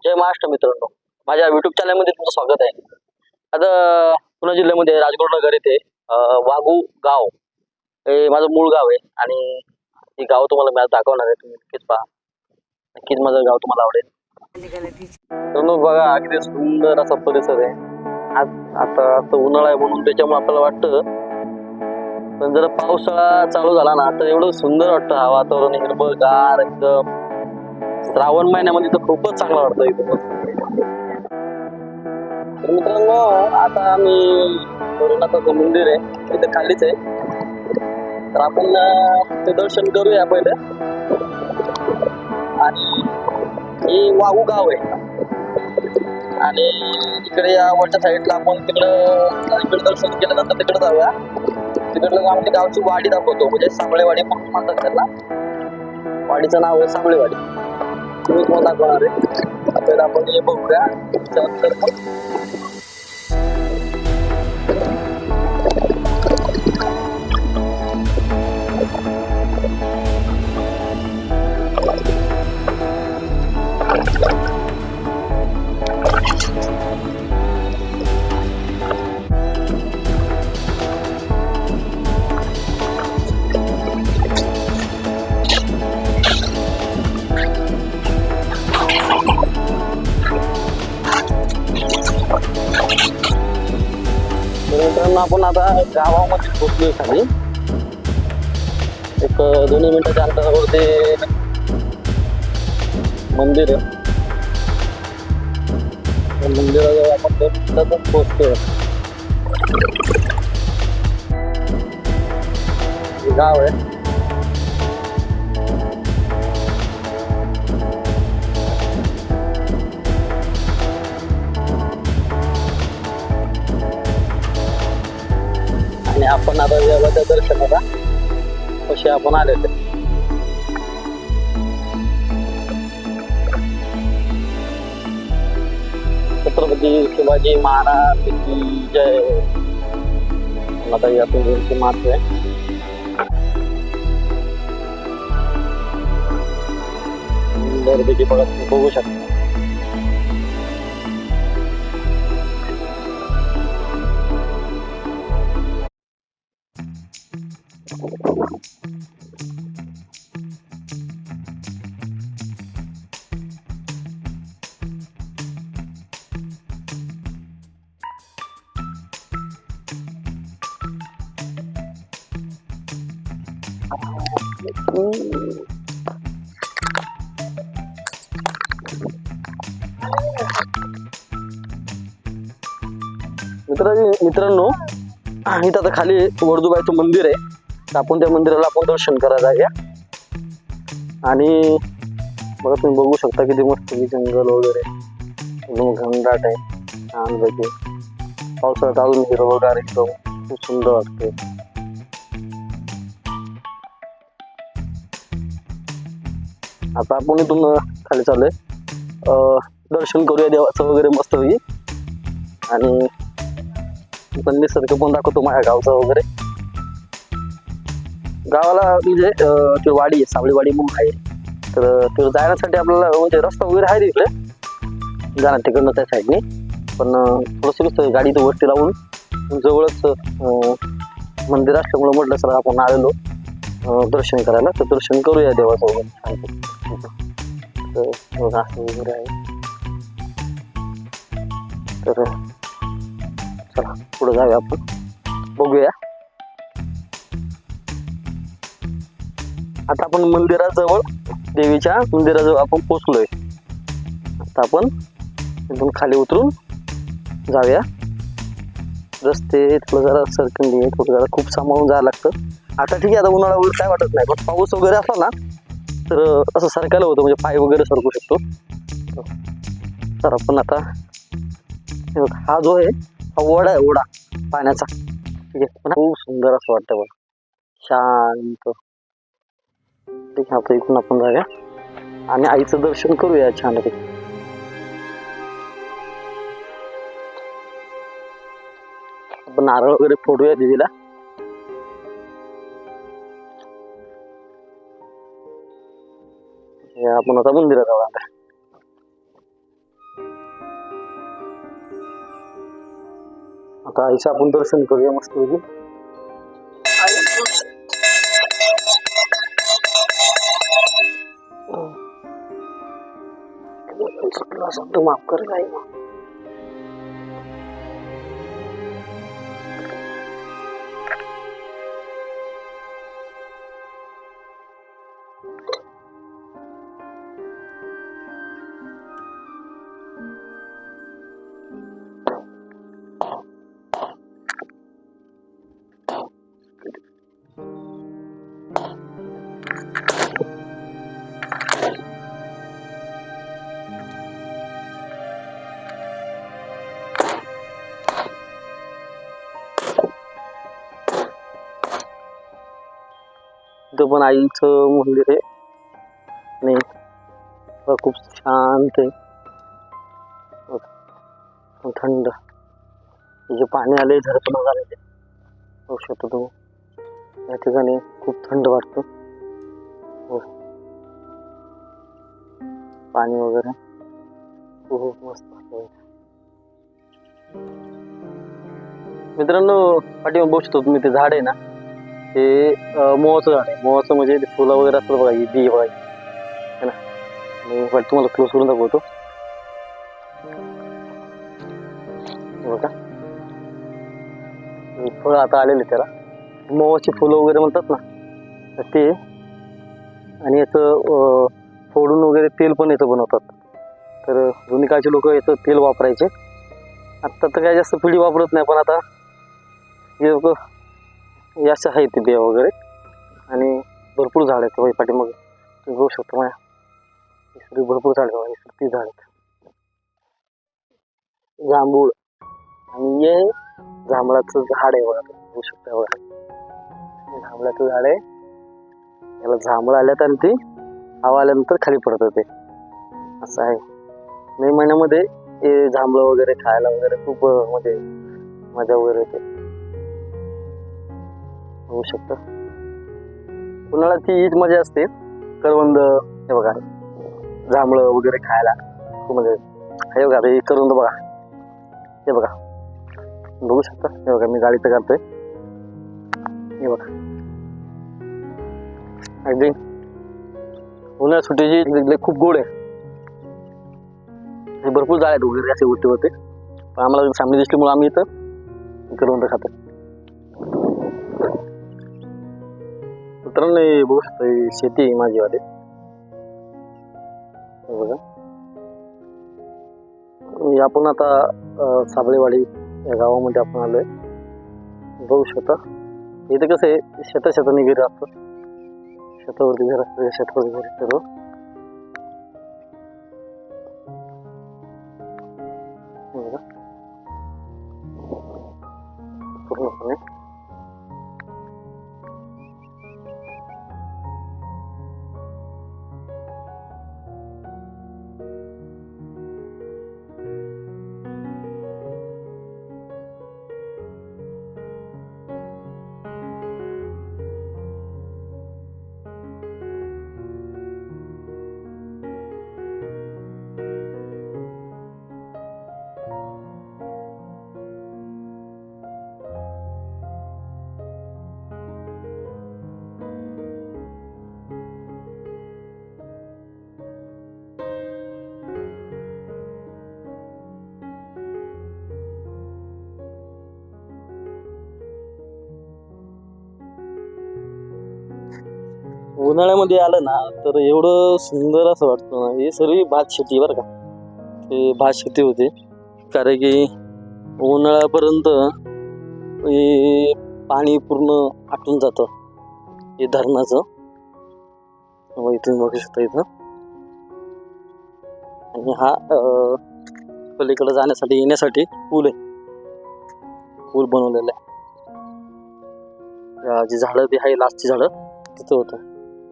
जय महाराष्ट्र मित्रांनो, माझ्या युट्यूब चॅनलमध्ये तुमचं स्वागत आहे. आता पुणे जिल्ह्यामध्ये राजगुरू नगर येथे वाघू गाव हे माझं मूळ गाव आहे आणि हे गाव तुम्हाला मी आज दाखवणार आहे. तुम्ही नक्कीच पहा, नक्कीच माझं गाव तुम्हाला आवडेल. तर मग बघा, अगदी सुंदर असा परिसर आहे. आता उन्हाळा आहे म्हणून त्याच्यामुळे आपल्याला वाटतं, पण जर पावसाळा चालू झाला ना तर एवढं सुंदर वाटतं. हा वातावरण हिरवंगार एकदम. श्रावण महिन्यामध्ये तर खूपच चांगलं वाटतं इथं. तर मित्रांनो, आता आम्ही भोलेनाथाचं मंदिर आहे तिथे खालीच आहे, तर आपण ते दर्शन करूया पहिले. आणि हे वाहू गाव आहे आणि तिकडे या वरच्या साईडला आपण तिकडे दर्शन केल्यानंतर तिकडे जाऊया. तिकडलं आमच्या गावची वाडी दाखवतो, म्हणजे साबळेवाडी म्हणून म्हणतात त्याला. वाडीचं नाव आहे साबळेवाडी. तुम्ही तुम्हाला दाखवणार आहे. तर आपण हे बघूया. त्यानंतर मित्रांनो, आपण आता गावामध्ये पोहोचलोय खाली. एक 2 मिनिटाच्या अंतरावरती मंदिर आहे. मंदिराजवळ आपण 2 मिनिटातच पोहोचतोय. गाव आहे. आणि आपण आता देवाच्या दर्शनाला कसे आपण आलेले. छत्रपती शिवाजी महाराज की जय. आता यातून मात्र आहे. सुंदरपैकी बघू शकता. मित्रांनो, इथं आता खाली वर्दुबाईचं मंदिर आहे, तर आपण त्या मंदिराला आपण दर्शन करायला या. आणि बघा, तुम्ही बघू शकता किती मस्त जंगल वगैरे एकदम घनदाट आहे. छान पैकी पावसाळ्यात अजून हिरवगार एकदम खूप सुंदर वाटते. आता आपण इथून खाली चाललोय. दर्शन करूया देवाचं वगैरे मस्त होई. आणि निसर्ग पण दाखवतो माझ्या गावचा वगैरे. गावाला म्हणजे ती वाडी आहे, साबळेवाडी म्हणून आहे. तर तिकडे जाण्यासाठी आपल्याला म्हणजे रस्ता वगैरे आहे तिकडे जाणार तिकडनं त्या साईडने. पण थोडंसं गाडी तर वरती लावून जवळच मंदिर असल्यामुळे म्हटलं सर आपण आलेलो दर्शन करायला, तर दर्शन करूया देवाचं वगैरे. तर असं वगैरे आहे. तर चला पुढे जाऊया आपण, बघूया. आता आपण मंदिराजवळ, देवीच्या मंदिराजवळ आपण पोचलोय. आता आपण इथून खाली उतरून जाऊया. रस्ते थोडं जरा सरकंडी आहे, थोडं जरा खूप सांभाळून जायला लागतं. आता ठीक आहे, आता उन्हाळा वगैरे काय वाटत नाही, पण पाऊस वगैरे असला ना तर असं सरकायला होतं, म्हणजे पाय वगैरे सरकू शकतो. तर आपण आता हा जो आहे हा ओढा आहे, ओढा पाण्याचा. ठीक आहे, पण खूप सुंदर असं वाटतं बघ, शांत. ठीक आहे, आता इकडून आपण जाऊया आणि आईचं दर्शन करूया छान. आपण नारळ वगैरे फोडूया देवीला. आपण आता मंदिरात जाऊ. आता आईचं आपण दर्शन करूया मस्त पैकी. माफ कर आई. इथं पण आईचं मंदिर आहे आणि खूप शांत आहे, थंड. जे पाणी आले झरपण झाले ते बघू शकतो तुम्ही. या ठिकाणी खूप थंड वाटतं. पाणी वगैरे खूप मस्त. मित्रांनो पाठीमागे बघू शकतो तुम्ही, ते झाड आहे ना, ते मोहाचं झाड आहे. मोहाचं म्हणजे ते फुलं वगैरे असतात बघा, ही बी बघा है ना. मी तुम्हाला क्लोज करून दाखवतो बघा. फळं आता आलेले त्याला, मोहाची फुलं वगैरे म्हणतात ना, तर ते. आणि याचं फोडून वगैरे तेल पण याचं बनवतात. तर जुनी काळचे लोक याचं तेल वापरायचे. आत्ता तर काय जास्त पिढी वापरत नाही, पण आता हे लोक याचं आहे ते बिया वगैरे. आणि भरपूर झाड आहेत वय पाठीमागे तुम्ही बघू शकता. माझ्या भरपूर झाड आहे, ती झाड आहेत. जांभूळ आणि हे जांभळाचं झाड आहे बघा, बघू शकता बघा. जांभळाचं झाड आहे, याला जांभळ आल्यात आणि ती हवा आल्यानंतर खाली पडतं ते, असं आहे. मे महिन्यामध्ये हे जांभळं वगैरे खायला वगैरे खूप म्हणजे मजा वगैरे येते, होऊ शकतं. उन्हाळ्याची हीच मजा असते. करवंद हे बघा, जांभळं वगैरे खायला खूप मजा येते. हे बघा हे करवंद बघा, हे बघा बघू शकता. हे बघा मी गाडीचं काढतोय, हे बघा. अगदी उन्हाळ्यात सुट्टीची खूप गोड आहे. भरपूर झाड आहेत वगैरे असे उलटे होते, पण आम्हाला सामने दिसल्यामुळे आम्ही इथं करवंद खातो. मित्रांनो बघू शकता शेती आहे माझी वाली, बघा. आपण आता साबळेवाडी या गावामध्ये आपण आलोय, बघू शकता. इथे कसं आहे, शेताने घर असतं, शेतावरती घर असतं, शेतावरती घर सर्व. पूर्णपणे उन्हाळ्यामध्ये आलं ना तर एवढं सुंदर असं वाटतं ना. ही सर्व भात शेती बरं का, हे भात शेती होती. कारण की उन्हाळ्यापर्यंत हे पाणी पूर्ण आटून जातं हे धरणाचं. इथून बघू शकता इथं. आणि हा पलीकडे जाण्यासाठी येण्यासाठी पूल आहे, पूल बनवलेला आहे. जी झाडं ती आहे लास्टची झाडं तिथं होतं.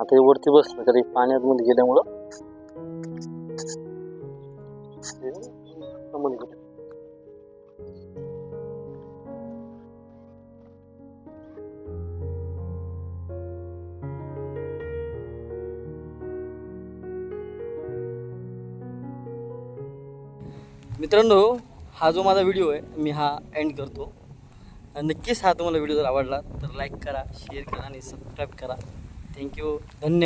आता हे वरती बसलं तरी पाण्यात मध्ये गेल्यामुळं मित्रांनो, हा जो माझा व्हिडिओ आहे मी हा एंड करतो. नक्कीच हा तुम्हाला व्हिडिओ जर आवडला तर लाईक करा, शेअर करा आणि सबस्क्राईब करा. थँक्यू, धन्यवाद.